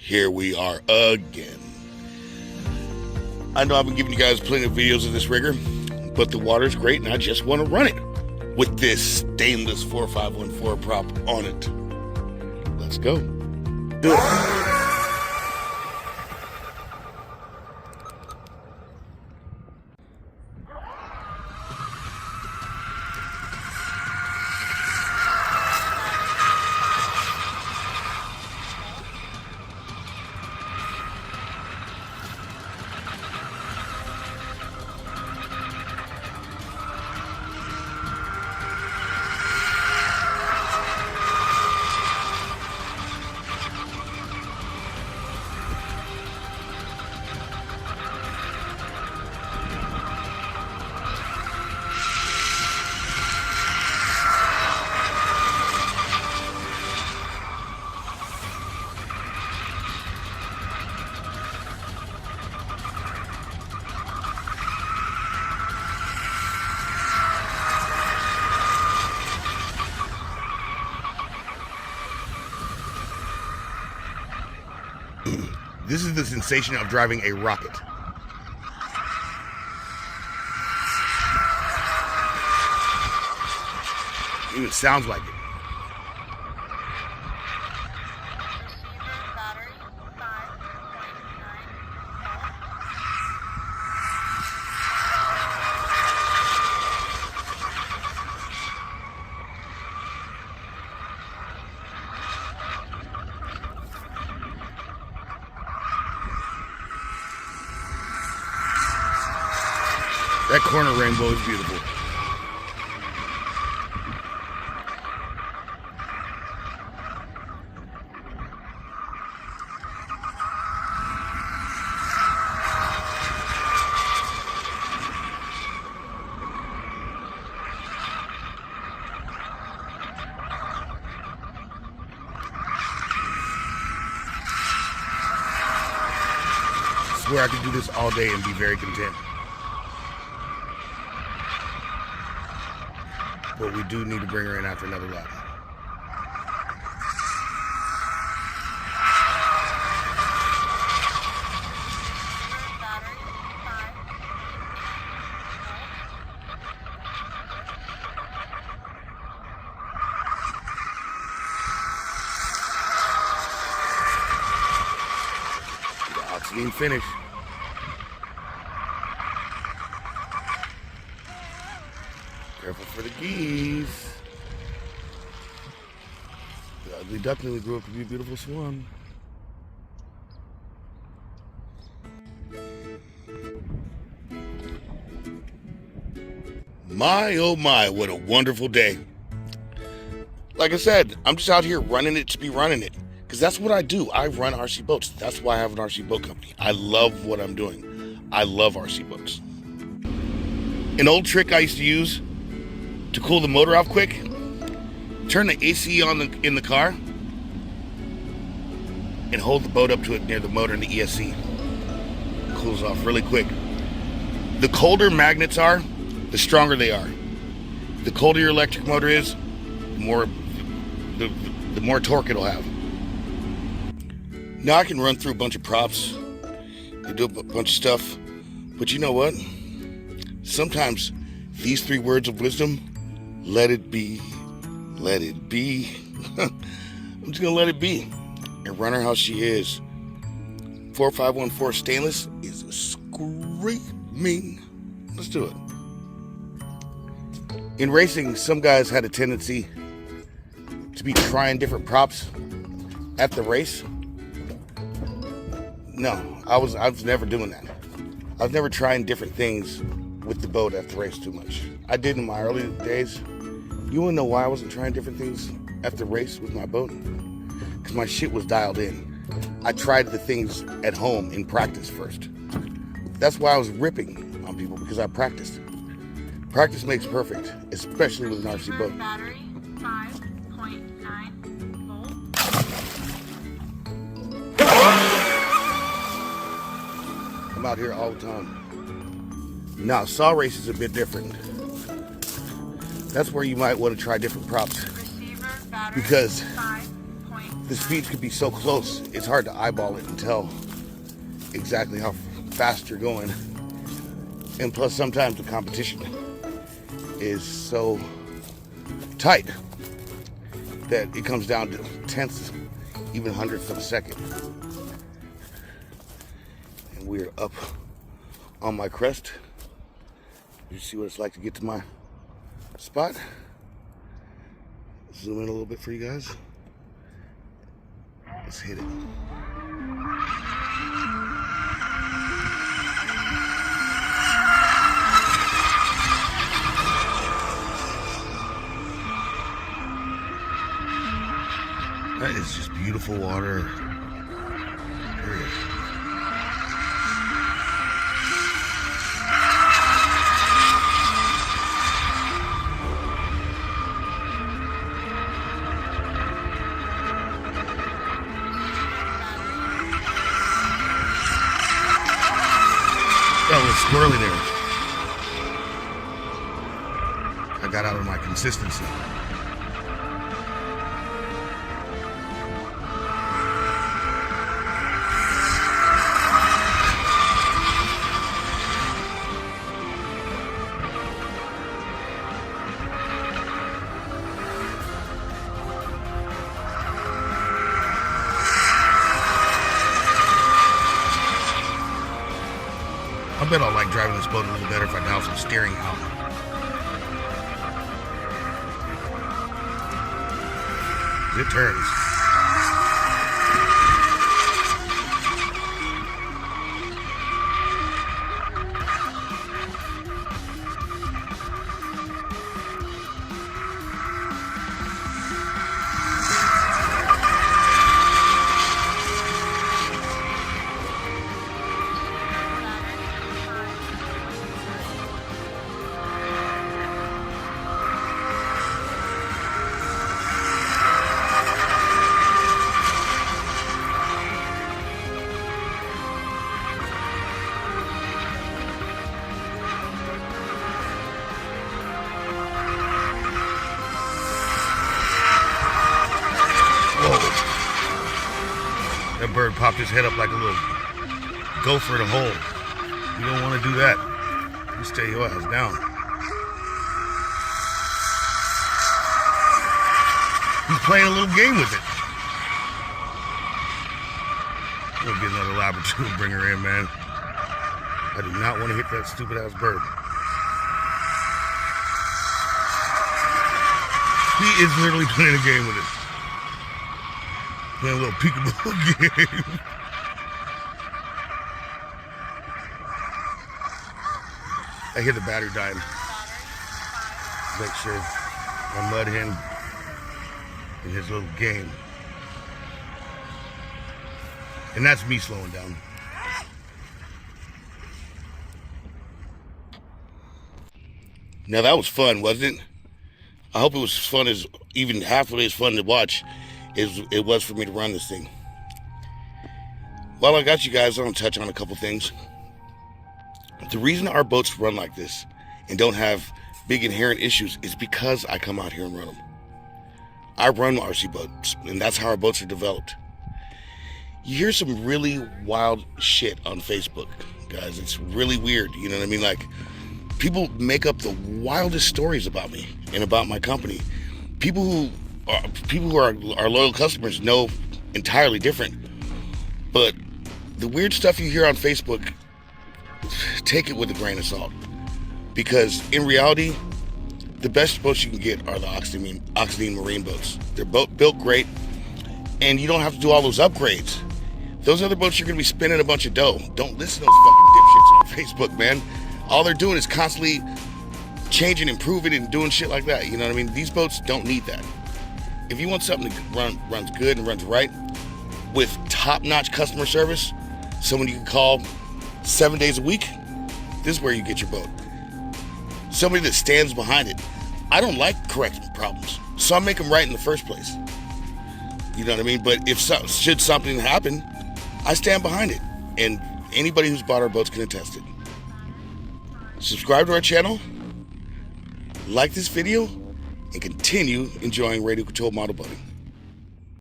here we are again. I know I've been giving you guys plenty of videos of this rigger, but the water's great and I just want to run it with this stainless 4514 prop on it. Let's go. Do it. This is the sensation of driving a rocket. Even sounds like it. That corner rainbow is beautiful. I swear I could do this all day and be very content. But we do need to bring her in after another lap. Bill Oxidean finish. Careful for the geese. The ugly duckling grew up to be a beautiful swan. My, oh my, what a wonderful day. Like I said, I'm just out here running it to be running it. Because that's what I do. I run RC boats. That's why I have an RC boat company. I love what I'm doing. I love RC boats. An old trick I used to use to cool the motor off quick, turn the AC on in the car and hold the boat up to it near the motor and the ESC. It cools off really quick. The colder magnets are, the stronger they are. The colder your electric motor is, the more torque it'll have. Now I can run through a bunch of props and do a bunch of stuff, but you know what? Sometimes these 3 words of wisdom, let it be, let it be. I'm just gonna let it be and run her how she is. 4514 stainless is a screaming. Let's do it. In racing, some guys had a tendency to be trying different props at the race. No, I was never doing that. I was never trying different things with the boat at the race too much. I did in my early days. You wanna know why I wasn't trying different things at the race with my boat? Because my shit was dialed in. I tried the things at home in practice first. That's why I was ripping on people, because I practiced. Practice makes perfect, especially with an RC boat. Battery 5.9 volt. I'm out here all the time. Now, saw race is a bit different. That's where you might want to try different props. Receiver battery Because 5.0. the speeds could be so close, it's hard to eyeball it and tell exactly how fast you're going. And plus, sometimes the competition is so tight that it comes down to tenths, even hundredths of a second. And we're up on my crest. You see what it's like to get to my spot. Zoom in a little bit for you guys. Let's hit it. That is just beautiful water. Period. That was squirrely there. I got out of my consistency. I bet I'll like driving this boat a little better if I dial some steering out. It turns. That bird popped his head up like a little gopher in a hole. You don't want to do that. You stay your ass down. He's playing a little game with it. I'm gonna get another Labrador and bring her in, man. I do not want to hit that stupid ass bird. He is literally playing a game with it. Playing a little peekaboo game. I hear the battery dying. Make sure I mud him in his little game. And that's me slowing down. Now that was fun, wasn't it? I hope it was as fun as, even halfway as fun to watch as it was for me to run this thing. While I got you guys, I want to touch on a couple things. The reason our boats run like this and don't have big inherent issues is because I come out here and run them. I run RC boats, and that's how our boats are developed. You hear some really wild shit on Facebook, guys. It's really weird, you know what I mean? Like, people make up the wildest stories about me and about my company. People who are our loyal customers know entirely different. But the weird stuff you hear on Facebook, take it with a grain of salt. Because in reality, the best boats you can get are the Oxidean marine boats. They're built great, and you don't have to do all those upgrades. Those other boats, you're going to be spending a bunch of dough. Don't listen to those fucking dipshits on Facebook, man. All they're doing is constantly changing, improving, and doing shit like that. You know what I mean? These boats don't need that. If you want something that runs good and runs right, with top-notch customer service, someone you can call 7 days a week, this is where you get your boat. Somebody that stands behind it. I don't like correcting problems, so I make them right in the first place. You know what I mean? But if should something happen, I stand behind it, and anybody who's bought our boats can attest it. Subscribe to our channel, like this video, and continue enjoying radio control model boating.